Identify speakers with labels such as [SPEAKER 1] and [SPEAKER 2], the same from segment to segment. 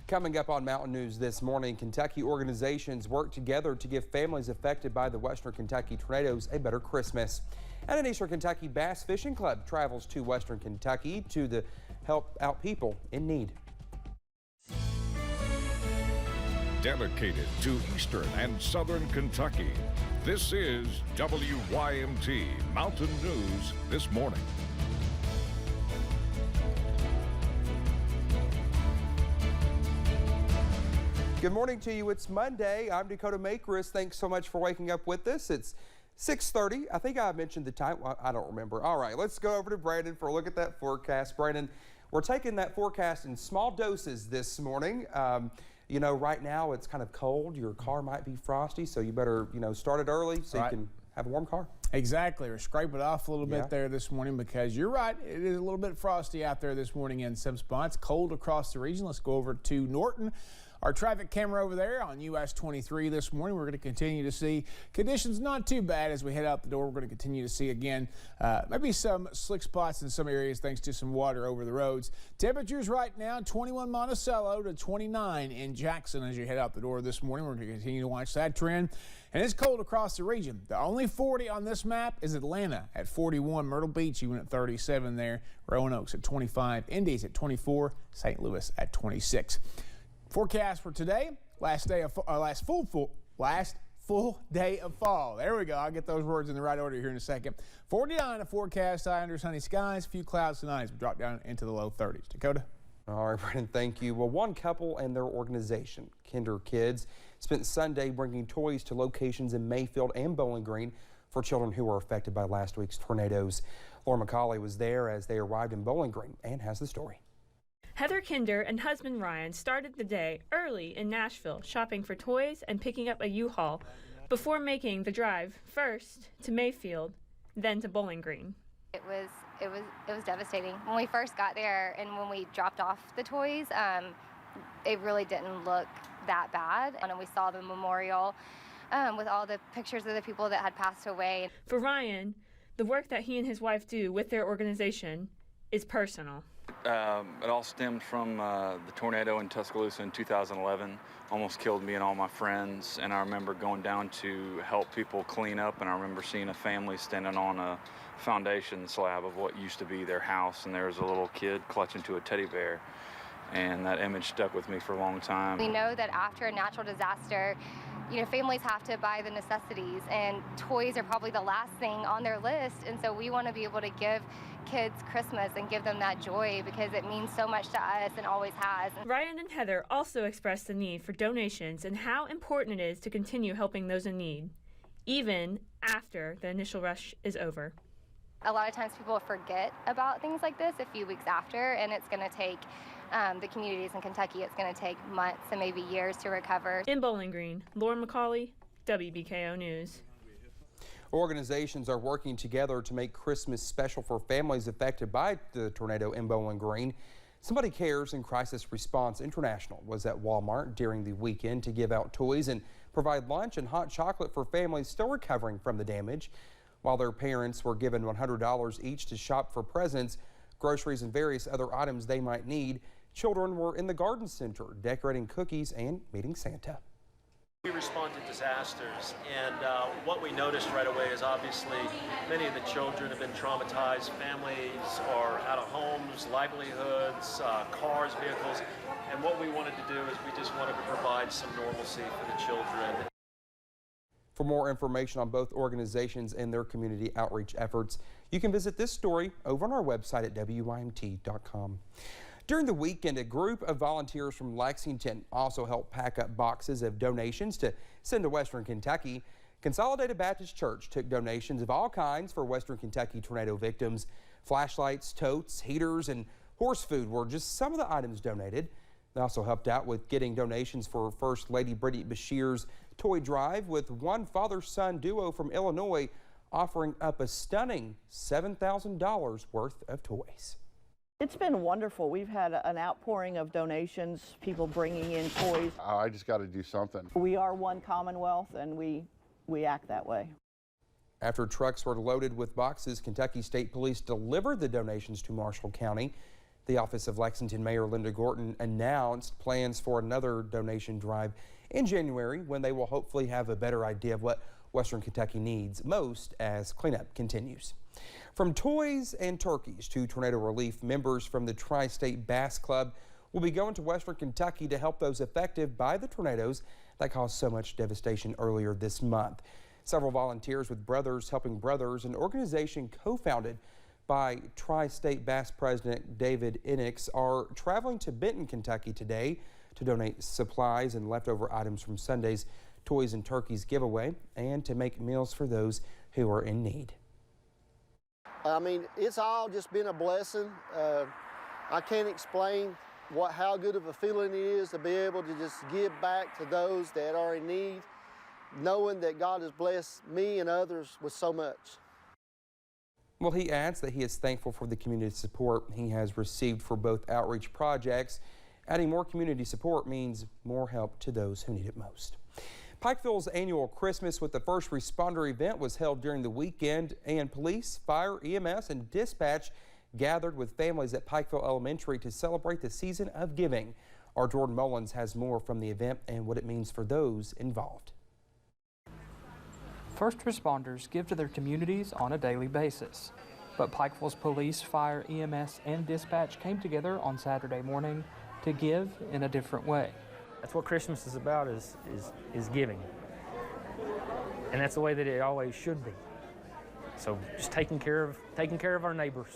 [SPEAKER 1] Coming up on Mountain News this morning, Kentucky organizations work together to give families affected by the Western Kentucky tornadoes a better Christmas. And an Eastern Kentucky Bass Fishing Club travels to Western Kentucky to help out people in need.
[SPEAKER 2] Dedicated to Eastern and Southern Kentucky, this is WYMT Mountain News this morning.
[SPEAKER 1] Good morning to you. It's Monday. I'm Dakota Makris. Thanks so much for waking up with us. It's 6:30. I think I mentioned the time. Well, I don't remember. All right, let's go over to Brandon for a look at that forecast. Brandon, we're taking that forecast in small doses this morning. You know, right now it's kind of cold. Your car might be frosty, so you better, start it early so you can have a warm car.
[SPEAKER 3] Exactly, or scrape it off a little bit there this morning, because you're right, it is a little bit frosty out there this morning in some spots. Cold across the region. Let's go over to Norton. Our traffic camera over there on US 23 this morning. We're going to continue to see conditions not too bad as we head out the door. We're going to continue to see again maybe some slick spots in some areas thanks to some water over the roads. Temperatures right now 21 Monticello to 29 in Jackson as you head out the door this morning. We're going to continue to watch that trend. And it's cold across the region. The only 40 on this map is Atlanta at 41, Myrtle Beach even at 37 there, Roanoke at 25, Indy's at 24, St. Louis at 26. Forecast for today, last full day of fall. There we go. I'll get those words in the right order here in a second. 49 a forecast, high under sunny skies, a few clouds tonight as we drop down into the low 30s. Dakota?
[SPEAKER 1] All right, Brandon, thank you. Well, one couple and their organization, Kinder Kids, spent Sunday bringing toys to locations in Mayfield and Bowling Green for children who were affected by last week's tornadoes. Laura McCauley was there as they arrived in Bowling Green and has the story.
[SPEAKER 4] Heather Kinder and husband Ryan started the day early in Nashville shopping for toys and picking up a U-Haul before making the drive first to Mayfield, then to Bowling Green.
[SPEAKER 5] It was devastating. When we first got there and when we dropped off the toys, it really didn't look that bad. And we saw the memorial with all the pictures of the people that had passed away.
[SPEAKER 4] For Ryan, the work that he and his wife do with their organization is personal.
[SPEAKER 6] It all stemmed from the tornado in Tuscaloosa in 2011. Almost killed me and all my friends, and I remember going down to help people clean up, and I remember seeing a family standing on a foundation slab of what used to be their house, and there was a little kid clutching to a teddy bear, and that image stuck with me for a long time.
[SPEAKER 5] We know that after a natural disaster, families have to buy the necessities, and toys are probably the last thing on their list, and so we want to be able to give kids Christmas and give them that joy because it means so much to us and always has.
[SPEAKER 4] Ryan and Heather also expressed the need for donations and how important it is to continue helping those in need, even after the initial rush is over.
[SPEAKER 5] A lot of times people forget about things like this a few weeks after, and it's going to take the communities in Kentucky, it's going to take months and maybe years to recover.
[SPEAKER 4] In Bowling Green, Laura McCauley, WBKO News.
[SPEAKER 1] Organizations are working together to make Christmas special for families affected by the tornado in Bowling Green. Somebody Cares and Crisis Response International was at Walmart during the weekend to give out toys and provide lunch and hot chocolate for families still recovering from the damage. While their parents were given $100 each to shop for presents, groceries, and various other items they might need, children were in the garden center decorating cookies and meeting Santa.
[SPEAKER 7] We respond to disasters, and what we noticed right away is obviously many of the children have been traumatized. Families are out of homes, livelihoods, cars, vehicles, and what we wanted to do is we just wanted to provide some normalcy for the children.
[SPEAKER 1] For more information on both organizations and their community outreach efforts, you can visit this story over on our website at WYMT.com. During the weekend, a group of volunteers from Lexington also helped pack up boxes of donations to send to Western Kentucky. Consolidated Baptist Church took donations of all kinds for Western Kentucky tornado victims. Flashlights, totes, heaters, and horse food were just some of the items donated. They also helped out with getting donations for First Lady Brittany Bashir's toy drive, with one father-son duo from Illinois offering up a stunning $7,000 worth of toys.
[SPEAKER 8] It's been wonderful. We've had an outpouring of donations, people bringing in toys.
[SPEAKER 9] I just got to do something.
[SPEAKER 8] We are one Commonwealth, and we act that way.
[SPEAKER 1] After trucks were loaded with boxes, Kentucky State Police delivered the donations to Marshall County. The office of Lexington Mayor Linda Gorton announced plans for another donation drive in January when they will hopefully have a better idea of what Western Kentucky needs most as cleanup continues. From toys and turkeys to tornado relief, members from the Tri-State Bass Club will be going to Western Kentucky to help those affected by the tornadoes that caused so much devastation earlier this month. Several volunteers with Brothers Helping Brothers, an organization co-founded by Tri-State Bass President David Enix, are traveling to Benton, Kentucky today to donate supplies and leftover items from Sunday's Toys and Turkeys giveaway and to make meals for those who are in need.
[SPEAKER 9] I mean, it's all just been a blessing. I can't explain how good of a feeling it is to be able to just give back to those that are in need, knowing that God has blessed me and others with so much.
[SPEAKER 1] Well, he adds that he is thankful for the community support he has received for both outreach projects. Adding more community support means more help to those who need it most. Pikeville's annual Christmas with the First Responder event was held during the weekend, and police, fire, EMS, and dispatch gathered with families at Pikeville Elementary to celebrate the season of giving. Our Jordan Mullins has more from the event and what it means for those involved.
[SPEAKER 10] First responders give to their communities on a daily basis, but Pikeville's police, fire, EMS, and dispatch came together on Saturday morning to give in a different way.
[SPEAKER 11] That's what Christmas is about, is giving. And that's the way that it always should be. So just taking care of our neighbors.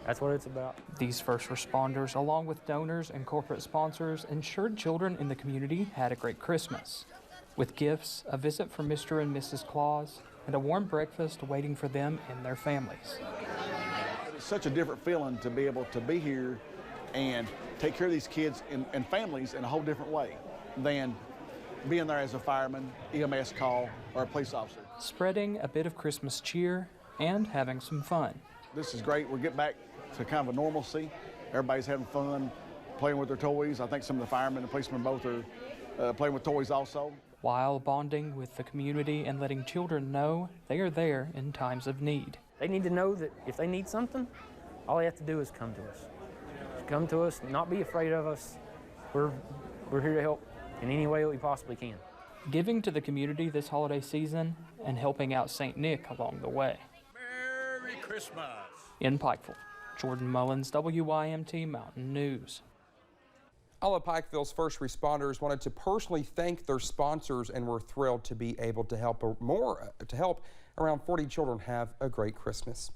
[SPEAKER 11] That's what it's about.
[SPEAKER 10] These first responders, along with donors and corporate sponsors, ensured children in the community had a great Christmas, with gifts, a visit from Mr. and Mrs. Claus, and a warm breakfast waiting for them and their families.
[SPEAKER 12] It's such a different feeling to be able to be here and take care of these kids and families in a whole different way than being there as a fireman, EMS call, or a police officer.
[SPEAKER 10] Spreading a bit of Christmas cheer and having some fun.
[SPEAKER 12] This is great. We're getting back to kind of a normalcy. Everybody's having fun, playing with their toys. I think some of the firemen and policemen both are playing with toys also.
[SPEAKER 10] While bonding with the community and letting children know they are there in times of need.
[SPEAKER 11] They need to know that if they need something, all they have to do is come to us. Come to us, not be afraid of us. We're here to help in any way that we possibly can.
[SPEAKER 10] Giving to the community this holiday season and helping out St. Nick along the way.
[SPEAKER 2] Merry Christmas!
[SPEAKER 10] In Pikeville, Jordan Mullins, WYMT Mountain News.
[SPEAKER 1] All of Pikeville's first responders wanted to personally thank their sponsors and were thrilled to be able to help around 40 children have a great Christmas.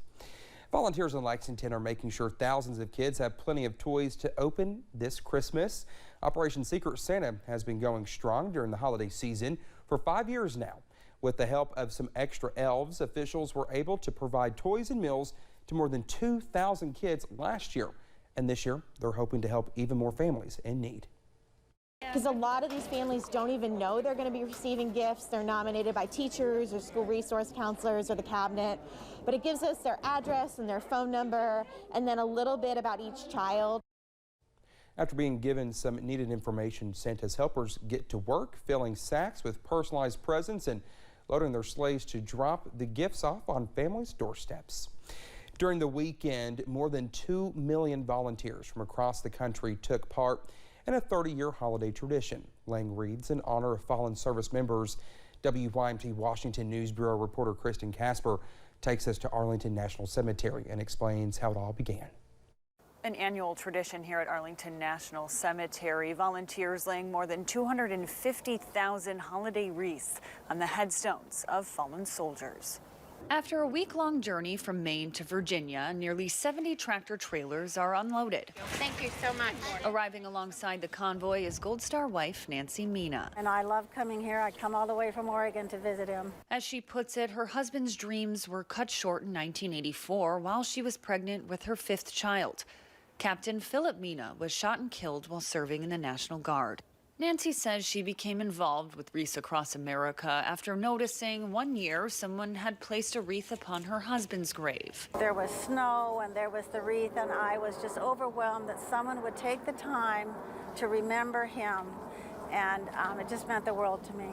[SPEAKER 1] Volunteers in Lexington are making sure thousands of kids have plenty of toys to open this Christmas. Operation Secret Santa has been going strong during the holiday season for 5 years now. With the help of some extra elves, officials were able to provide toys and meals to more than 2,000 kids last year. And this year, they're hoping to help even more families in need.
[SPEAKER 13] Because a lot of these families don't even know they're going to be receiving gifts. They're nominated by teachers or school resource counselors or the cabinet. But it gives us their address and their phone number and then a little bit about each child.
[SPEAKER 1] After being given some needed information, Santa's helpers get to work filling sacks with personalized presents and loading their sleighs to drop the gifts off on families' doorsteps. During the weekend, more than 2 million volunteers from across the country took part in a 30-year holiday tradition, laying wreaths in honor of fallen service members. WYMT Washington News Bureau reporter Kristen Casper takes us to Arlington National Cemetery and explains how it all began.
[SPEAKER 14] An annual tradition here at Arlington National Cemetery. Volunteers laying more than 250,000 holiday wreaths on the headstones of fallen soldiers. After a week-long journey from Maine to Virginia, nearly 70 tractor trailers are unloaded.
[SPEAKER 15] Thank you so much.
[SPEAKER 14] Arriving alongside the convoy is Gold Star wife Nancy Mina.
[SPEAKER 15] And I love coming here. I come all the way from Oregon to visit him.
[SPEAKER 14] As she puts it, her husband's dreams were cut short in 1984 while she was pregnant with her 5th child. Captain Philip Mina was shot and killed while serving in the National Guard. Nancy says she became involved with Wreaths Across America after noticing one year someone had placed a wreath upon her husband's grave.
[SPEAKER 15] There was snow and there was the wreath, and I was just overwhelmed that someone would take the time to remember him, and it just meant the world to me.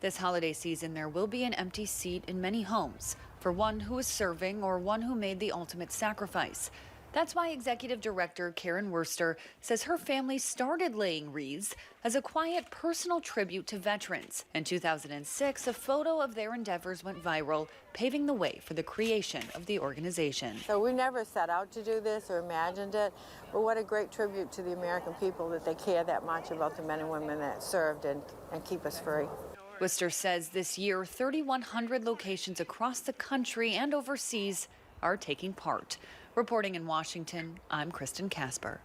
[SPEAKER 14] This holiday season, there will be an empty seat in many homes for one who is serving or one who made the ultimate sacrifice. That's why Executive Director Karen Worster says her family started laying wreaths as a quiet personal tribute to veterans. In 2006, a photo of their endeavors went viral, paving the way for the creation of the organization.
[SPEAKER 16] So we never set out to do this or imagined it, but what a great tribute to the American people that they care that much about the men and women that served and keep us free.
[SPEAKER 14] Worster says this year, 3,100 locations across the country and overseas are taking part. Reporting in Washington, I'm Kristen Casper.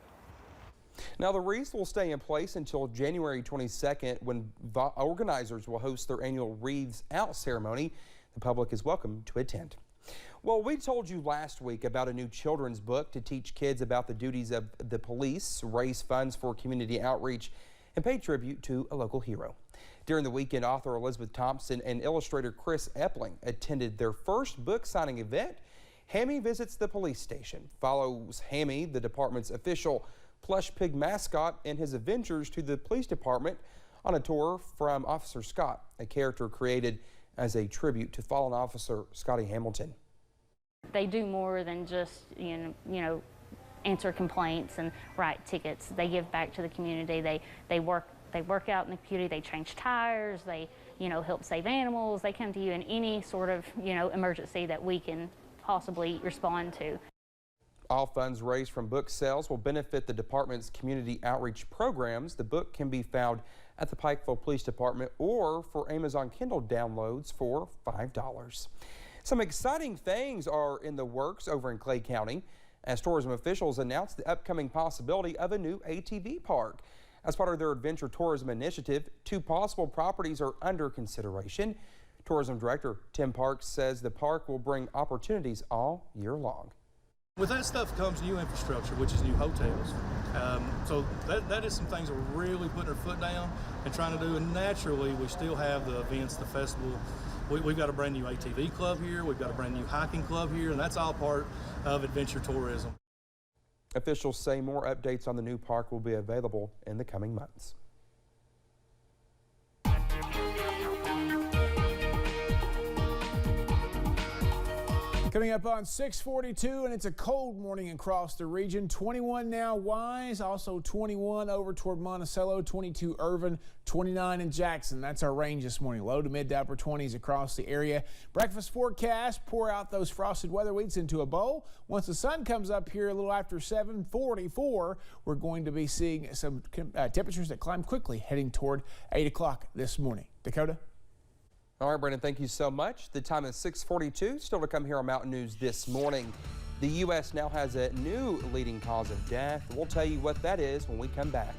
[SPEAKER 1] Now, the wreaths will stay in place until January 22nd when organizers will host their annual Wreaths Out ceremony. The public is welcome to attend. Well, we told you last week about a new children's book to teach kids about the duties of the police, raise funds for community outreach, and pay tribute to a local hero. During the weekend, author Elizabeth Thompson and illustrator Chris Epling attended their first book signing event. Hammy Visits the Police Station follows Hammy, the department's official plush pig mascot, and his adventures to the police department on a tour from Officer Scott, a character created as a tribute to fallen officer Scotty Hamilton.
[SPEAKER 17] They do more than just, you know, answer complaints and write tickets. They give back to the community. They work out in the community. They change tires. They, help save animals. They come to you in any sort of, emergency that we can possibly respond to.
[SPEAKER 1] All funds raised from book sales will benefit the department's community outreach programs. The book can be found at the Pikeville Police Department or for Amazon Kindle downloads for $5. Some exciting things are in the works over in Clay County as tourism officials announced the upcoming possibility of a new ATV park. As part of their adventure tourism initiative, 2 possible properties are under consideration. Tourism Director Tim Parks says the park will bring opportunities all year long.
[SPEAKER 18] With that stuff comes new infrastructure, which is new hotels. So that is some things that we're really putting our foot down and trying to do. And naturally, we still have the events, the festival. We've got a brand new ATV club here. We've got a brand new hiking club here, and that's all part of adventure tourism.
[SPEAKER 1] Officials say more updates on the new park will be available in the coming months.
[SPEAKER 3] Coming up on 6:42, and it's a cold morning across the region. 21 now Wise, also 21 over toward Monticello, 22 Irvin, 29 in Jackson. That's our range this morning. Low to mid to upper 20s across the area. Breakfast forecast, pour out those frosted weather wheats into a bowl. Once the sun comes up here a little after 7:44, we're going to be seeing some temperatures that climb quickly heading toward 8 o'clock this morning. Dakota?
[SPEAKER 1] All right, Brandon, thank you so much. The time is 6:42. Still to come here on Mountain News this morning. The U.S. now has a new leading cause of death. We'll tell you what that is when we come back.